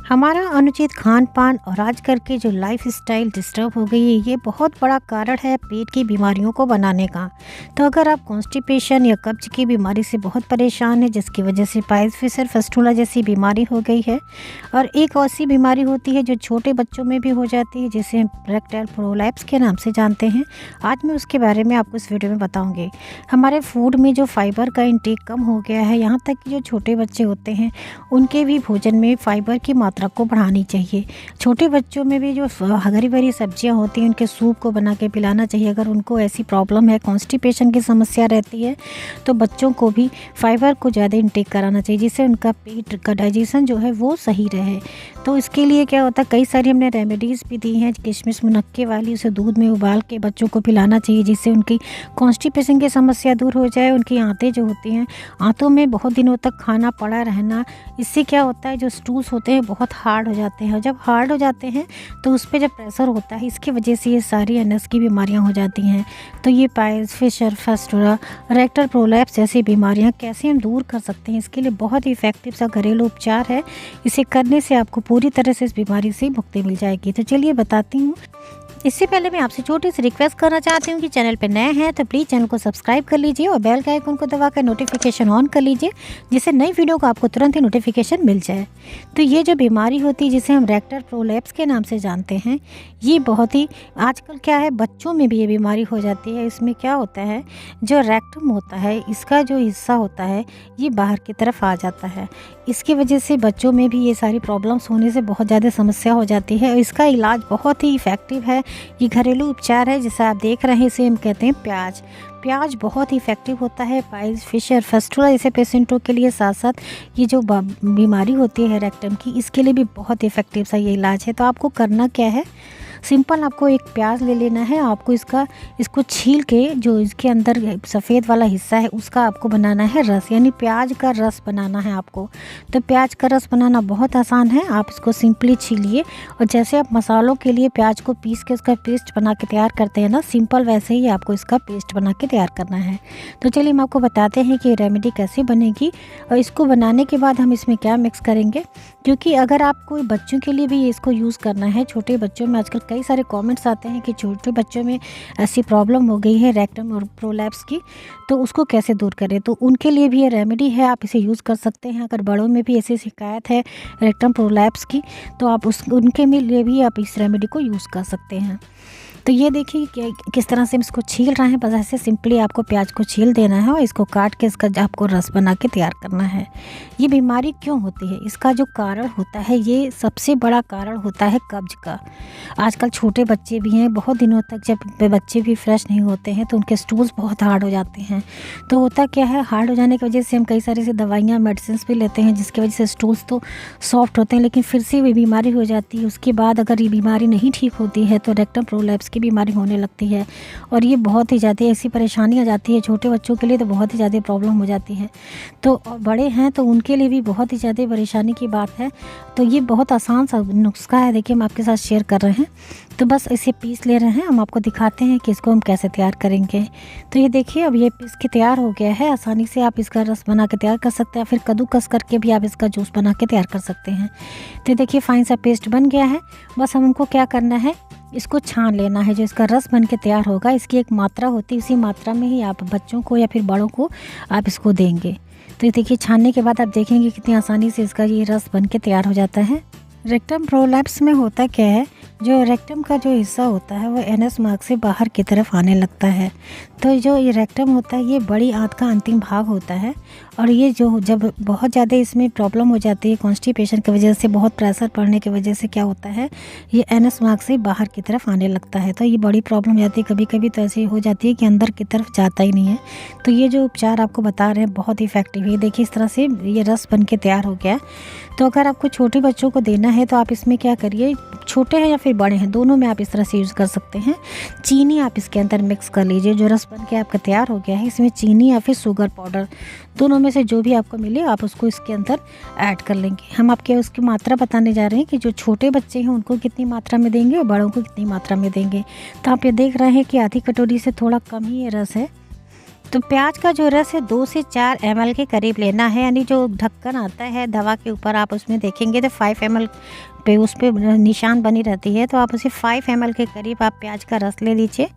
हमारा अनुचित खान-पान और आजकल की जो लाइफ़स्टाइल डिस्टर्ब हो गई है, ये बहुत बड़ा कारण है पेट की बीमारियों को बनाने का। तो अगर आप कॉन्स्टिपेशन या कब्ज़ की बीमारी से बहुत परेशान हैं, जिसकी वजह से पाइल्स फिशर फिस्टुला जैसी बीमारी हो गई है, और एक ऐसी बीमारी होती है जो छोटे बच्चों में भी हो जाती है, जिसे हम रेक्टल प्रोलैप्स के नाम से जानते हैं। आज मैं उसके बारे में आपको इस वीडियो में बताऊँगी। हमारे फूड में जो फाइबर का इंटेक कम हो गया है, यहाँ तक कि जो छोटे बच्चे होते हैं, उनके भी भोजन में फाइबर की मात्रा को बढ़ानी चाहिए। छोटे बच्चों में भी जो हरी भरी सब्जियां होती हैं, उनके सूप को बना के पिलाना चाहिए। अगर उनको ऐसी प्रॉब्लम है, कॉन्स्टिपेशन की समस्या रहती है, तो बच्चों को भी फाइबर को ज़्यादा इंटेक कराना चाहिए, जिससे उनका पेट का डाइजेशन जो है वो सही रहे। तो इसके लिए क्या होता है, कई सारी हमने रेमेडीज़ भी दी हैं। किशमिश मुनक्के वाली, उसे दूध में उबाल के बच्चों को पिलाना चाहिए, जिससे उनकी कॉन्स्टिपेशन की समस्या दूर हो जाए। उनकी आंतें जो होती हैं, आंतों में बहुत दिनों तक खाना पड़ा रहना, इससे क्या होता है, जो स्टूल्स होते हैं बहुत हार्ड हो जाते हैं। जब हार्ड हो जाते हैं तो उस पे जब प्रेशर होता है, इसकी वजह से ये सारी एनएस की बीमारियां हो जाती हैं। तो ये piles fissure fistula, rectal prolapse जैसी बीमारियां कैसे हम दूर कर सकते हैं, इसके लिए बहुत ही इफेक्टिव सा घरेलू उपचार है। इसे करने से आपको पूरी तरह से इस बीमारी से मुक्ति मिल जाएगी। तो चलिए बताती हूँ। इससे पहले मैं आपसे छोटी सी रिक्वेस्ट करना चाहती हूँ कि चैनल पर नए हैं तो प्लीज़ चैनल को सब्सक्राइब कर लीजिए और बेल के आइकन को दबाकर नोटिफिकेशन ऑन कर लीजिए, जिससे नई वीडियो को आपको तुरंत ही नोटिफिकेशन मिल जाए। तो ये जो बीमारी होती है, जिसे हम रेक्टल प्रोलैप्स के नाम से जानते हैं, ये बहुत ही आजकल क्या है, बच्चों में भी ये बीमारी हो जाती है। इसमें क्या होता है, जो रेक्टम होता है, इसका जो हिस्सा होता है, ये बाहर की तरफ आ जाता है। इसकी वजह से बच्चों में भी ये सारी प्रॉब्लम्स होने से बहुत ज़्यादा समस्या हो जाती है। और इसका इलाज बहुत ही इफ़ेक्टिव है। ये घरेलू उपचार है, जिसे आप देख रहे हैं, इसे हम कहते हैं प्याज। प्याज बहुत इफ़ेक्टिव होता है पाइल्स फिशर फिस्टुला जैसे पेशेंटों के लिए। साथ साथ ये जो बीमारी होती है रेक्टम की, इसके लिए भी बहुत इफ़ेक्टिव सा ये इलाज है। तो आपको करना क्या है, सिंपल आपको एक प्याज ले लेना है। आपको इसको छील के जो इसके अंदर सफ़ेद वाला हिस्सा है, उसका आपको बनाना है रस, यानी प्याज का रस बनाना है आपको। तो प्याज का रस बनाना बहुत आसान है। आप इसको सिंपली छीलिए, और जैसे आप मसालों के लिए प्याज को पीस के उसका पेस्ट बना के तैयार करते हैं ना, सिंपल वैसे ही आपको इसका पेस्ट बना के तैयार करना है। तो चलिए हम आपको बताते हैं कि रेमेडी कैसे बनेगी, और इसको बनाने के बाद हम इसमें क्या मिक्स करेंगे। क्योंकि अगर आपको बच्चों के लिए भी इसको यूज़ करना है, छोटे बच्चों में आजकल कई सारे कमेंट्स आते हैं कि छोटे बच्चों में ऐसी प्रॉब्लम हो गई है रेक्टम और प्रोलैप्स की, तो उसको कैसे दूर करें। तो उनके लिए भी ये रेमेडी है, आप इसे यूज़ कर सकते हैं। अगर बड़ों में भी ऐसी शिकायत है रेक्टम प्रोलैप्स की, तो आप उनके लिए भी आप इस रेमेडी को यूज़ कर सकते हैं। तो ये देखिए कि किस तरह से हम इसको छील रहे हैं। बस ऐसे सिंपली आपको प्याज को छील देना है और इसको काट के इसका आपको रस बना के तैयार करना है। ये बीमारी क्यों होती है, इसका जो कारण होता है, ये सबसे बड़ा कारण होता है कब्ज का। आजकल छोटे बच्चे भी हैं, बहुत दिनों तक जब बच्चे भी फ्रेश नहीं होते हैं, तो उनके स्टूल्स बहुत हार्ड हो जाते हैं। तो होता क्या है, हार्ड हो जाने की वजह से हम कई सारी सी दवाइयाँ मेडिसिन भी लेते हैं, जिसकी वजह से स्टूल्स तो सॉफ्ट होते हैं, लेकिन फिर से भी बीमारी हो जाती है। उसके बाद अगर ये बीमारी नहीं ठीक होती है, तो रेक्टम प्रोलैप्स की बीमारी होने लगती है। और ये बहुत ही ज़्यादा ऐसी परेशानी आ जाती है छोटे बच्चों के लिए, तो बहुत ही ज़्यादा प्रॉब्लम हो जाती है। तो बड़े हैं तो उनके लिए भी बहुत ही ज़्यादा परेशानी की बात है। तो ये बहुत आसान सा नुस्खा है, देखिए हम आपके साथ शेयर कर रहे हैं। तो बस इसे पीस ले रहे हैं, हम आपको दिखाते हैं कि इसको हम कैसे तैयार करेंगे। तो ये देखिए, अब ये पीस के तैयार हो गया है। आसानी से आप इसका रस बना के तैयार कर सकते हैं, फिर कद्दूकस करके भी आप इसका जूस बना के तैयार कर सकते हैं। तो देखिए फाइन सा पेस्ट बन गया है। बस हमको क्या करना है, इसको छान लेना है। जो इसका रस बन के तैयार होगा, इसकी एक मात्रा होती है, उसी मात्रा में ही आप बच्चों को या फिर बड़ों को आप इसको देंगे। तो ये देखिए छानने के बाद आप देखेंगे कितनी आसानी से इसका ये रस बन के तैयार हो जाता है। रेक्टम प्रोलैप्स में होता क्या है, जो रेक्टम का जो हिस्सा होता है वो एनएस मार्ग से बाहर की तरफ आने लगता है। तो जो ये रेक्टम होता है, ये बड़ी आंत का अंतिम भाग होता है। और ये जो जब बहुत ज़्यादा इसमें प्रॉब्लम हो जाती है कॉन्स्टिपेशन की वजह से, बहुत प्रेशर पड़ने की वजह से क्या होता है, ये एनएस मार्ग से बाहर की तरफ आने लगता है। तो ये बड़ी प्रॉब्लम हो जाती है। कभी कभी तो ऐसी हो जाती है कि अंदर की तरफ जाता ही नहीं है। तो ये जो उपचार आपको बता रहे हैं बहुत इफेक्टिव है। देखिए इस तरह से ये रस बन के तैयार हो गया। तो अगर आपको छोटे बच्चों को देना है, तो आप इसमें क्या करिए, छोटे हैं या फिर बड़े हैं, दोनों में आप इस तरह से यूज़ कर सकते हैं। चीनी आप इसके अंदर मिक्स कर लीजिए। जो रस बन के आपका तैयार हो गया है, इसमें चीनी या फिर शुगर पाउडर, दोनों में से जो भी आपको मिले आप उसको इसके अंदर ऐड कर लेंगे। हम आपके उसकी मात्रा बताने जा रहे हैं कि जो छोटे बच्चे हैं उनको कितनी मात्रा में देंगे और बड़ों को कितनी मात्रा में देंगे। तो आप ये देख रहे हैं कि आधी कटोरी से थोड़ा कम ही ये रस है। तो प्याज का जो रस है 2 से 4 ml के करीब लेना है, यानी जो ढक्कन आता है दवा के ऊपर आप उसमें देखेंगे तो 5 ml पे उस पे निशान बनी रहती है। तो आप उसे 5 ml के करीब आप प्याज का रस ले लीजिए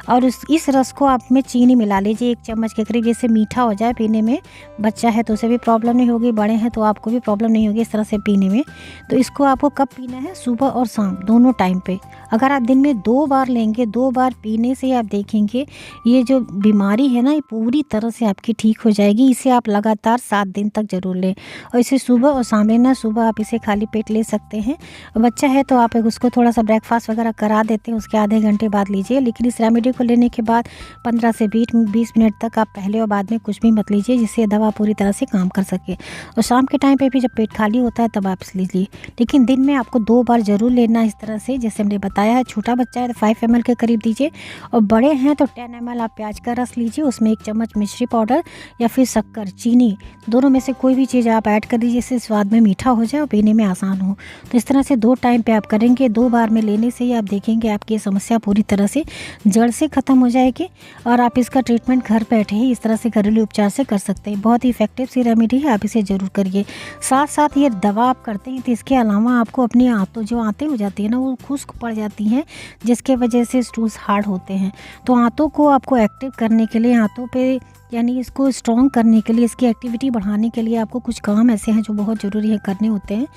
और इस रस को आप में चीनी मिला लीजिए 1 चम्मच के करीब, जिससे मीठा हो जाए पीने में। बच्चा है तो उसे भी प्रॉब्लम नहीं होगी, बड़े हैं तो आपको भी प्रॉब्लम नहीं होगी इस तरह से पीने में। तो इसको आपको कब पीना है? सुबह और शाम दोनों टाइम पे। अगर आप दिन में 2 बार लेंगे, 2 बार पीने से आप देखेंगे ये जो बीमारी है ना, ये पूरी तरह से आपकी ठीक हो जाएगी। इसे आप लगातार 7 दिन तक ज़रूर लें और इसे सुबह और शाम लेना। सुबह आप इसे खाली पेट ले सकते हैं। बच्चा है तो आप उसको थोड़ा सा ब्रेकफास्ट वगैरह करा देते हैं, उसके आधे घंटे बाद लीजिए। लेकिन इस रेमेडी को लेने के बाद 15 से 20 मिनट तक आप पहले और बाद में कुछ भी मत लीजिए, जिससे दवा पूरी तरह से काम कर सके। और शाम के टाइम पे भी जब पेट खाली होता है तब आप लीजिए, लेकिन दिन में आपको 2 बार ज़रूर लेना इस तरह से जैसे हमने बताया है। छोटा बच्चा है तो 5 ml के करीब दीजिए और बड़े हैं तो 10 ml आप प्याज का रस लीजिए, उसमें 1 चम्मच मिश्री पाउडर या फिर शक्कर, चीनी, दोनों में से कोई भी चीज़ आप ऐड कर दीजिए, इससे स्वाद में मीठा हो जाए और पीने में आसान हो। तो इस तरह से 2 टाइम पे आप करेंगे। 2 बार में लेने से ही आप देखेंगे आपकी समस्या पूरी तरह से जड़ से ख़त्म हो जाएगी और आप इसका ट्रीटमेंट घर बैठे ही इस तरह से घरेलू उपचार से कर सकते हैं। बहुत ही इफेक्टिव सी रेमेडी है, आप इसे ज़रूर करिए। साथ साथ ये दवा आप करते हैं तो इसके अलावा आपको अपनी आंतों जो आंतें हो जाती है ना, वो खुश्क पड़ जाती हैं, जिसके वजह से स्टूल्स हार्ड होते हैं। तो आंतों को आपको एक्टिव करने के लिए, आंतों पे यानी इसको स्ट्रॉन्ग करने के लिए, इसकी एक्टिविटी बढ़ाने के लिए आपको कुछ काम ऐसे हैं जो बहुत ज़रूरी है करने होते हैं।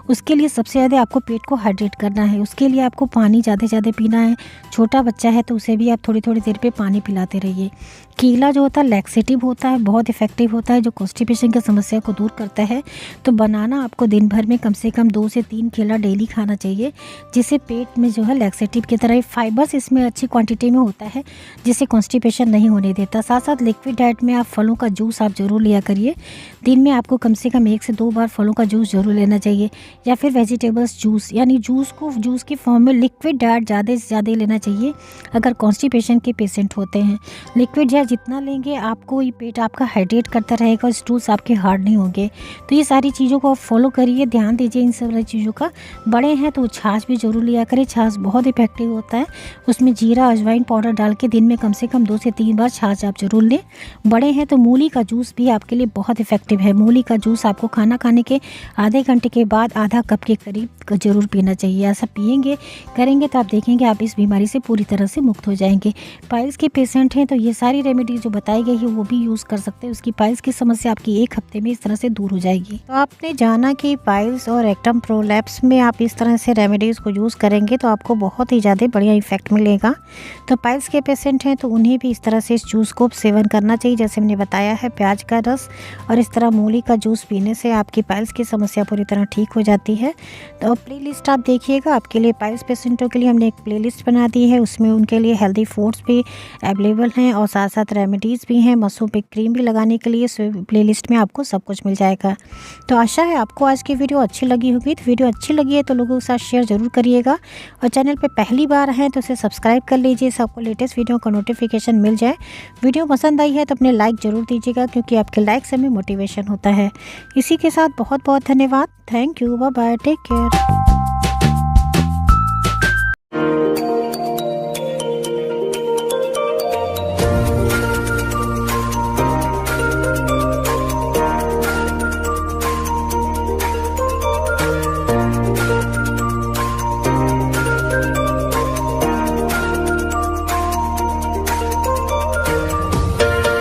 उसके लिए सबसे ज़्यादा आपको पेट को हाइड्रेट करना है। उसके लिए आपको पानी ज़्यादा से ज़्यादा पीना है। छोटा बच्चा है तो उसे भी आप थोड़ी थोड़ी देर पे पानी पिलाते रहिए। केला जो होता है लैक्सेटिव होता है, बहुत इफेक्टिव होता है, जो कॉन्स्टिपेशन की समस्या को दूर करता है। तो बनाना आपको दिन भर में कम से कम 2 से 3 केला डेली खाना चाहिए, जिससे पेट में जो है लैक्सेटिव की तरह फाइबर्स इसमें अच्छी क्वांटिटी में होता है, जिससे कॉन्स्टिपेशन नहीं होने देता। साथ साथ लिक्विड डाइट में आप फलों का जूस आप ज़रूर लिया करिए। दिन में आपको कम से कम 1 से 2 बार फलों का जूस ज़रूर लेना चाहिए, या फिर वेजिटेबल्स जूस, यानी जूस की फॉर्म में। लिक्विड डाइट ज़्यादा से ज़्यादा लेना चाहिए अगर कॉन्स्टिपेशन के पेशेंट होते हैं। लिक्विड डाइट जितना लेंगे आपको ये पेट आपका हाइड्रेट करता रहेगा और स्टूल्स आपके हार्ड नहीं होंगे। तो ये सारी चीज़ों को आप फॉलो करिए, ध्यान दीजिए इन सारी चीज़ों का। बड़े हैं तो छाछ भी ज़रूर लिया करें, छाछ बहुत इफेक्टिव होता है। उसमें जीरा अजवाइन पाउडर डाल के दिन में कम से कम 2 से 3 बार छाछ आप ज़रूर लें। बड़े हैं तो मूली का जूस भी आपके लिए बहुत इफेक्टिव है। मूली का जूस आपको खाना खाने के आधे घंटे के बाद आधा कप के करीब ज़रूर पीना चाहिए। ऐसा करेंगे तो आप देखेंगे आप इस बीमारी से पूरी तरह से मुक्त हो जाएंगे। पाइल्स के पेशेंट हैं तो ये सारी रेमेडी जो बताई गई है वो भी यूज़ कर सकते हैं। उसकी पाइल्स की समस्या आपकी 1 हफ्ते में इस तरह से दूर हो जाएगी। तो आपने जाना कि पाइल्स और रेक्टम प्रोलैप्स में आप इस तरह से रेमेडीज़ को यूज़ करेंगे तो आपको बहुत ही ज़्यादा बढ़िया इफेक्ट मिलेगा। तो पाइल्स के पेशेंट हैं तो उन्हें भी इस तरह से इस जूस को सेवन करना चाहिए, जैसे हमने बताया है प्याज का रस और इस तरह मूली का जूस पीने से आपकी पाइल्स की समस्या पूरी तरह ठीक हो जाती है। तो प्लेलिस्ट आप देखिएगा, आपके लिए पाइल्स पेशेंटों के लिए हमने एक प्लेलिस्ट बना दी है। उसमें उनके लिए हेल्दी फूड्स भी अवेलेबल हैं और साथ साथ रेमेडीज़ भी हैं। मसूर पे क्रीम भी लगाने के लिए प्लेलिस्ट में आपको सब कुछ मिल जाएगा। तो आशा है आपको आज की वीडियो अच्छी लगी होगी। तो वीडियो अच्छी लगी है तो लोगों के साथ शेयर ज़रूर करिएगा और चैनल पे पहली बार हैं तो उसे सब्सक्राइब कर लीजिए, सबको लेटेस्ट वीडियो का नोटिफिकेशन मिल जाए। वीडियो पसंद आई है तो अपने लाइक ज़रूर दीजिएगा, क्योंकि आपके लाइक से हमें मोटिवेशन होता है। इसी के साथ बहुत बहुत धन्यवाद। Thank you, bye bye, take care.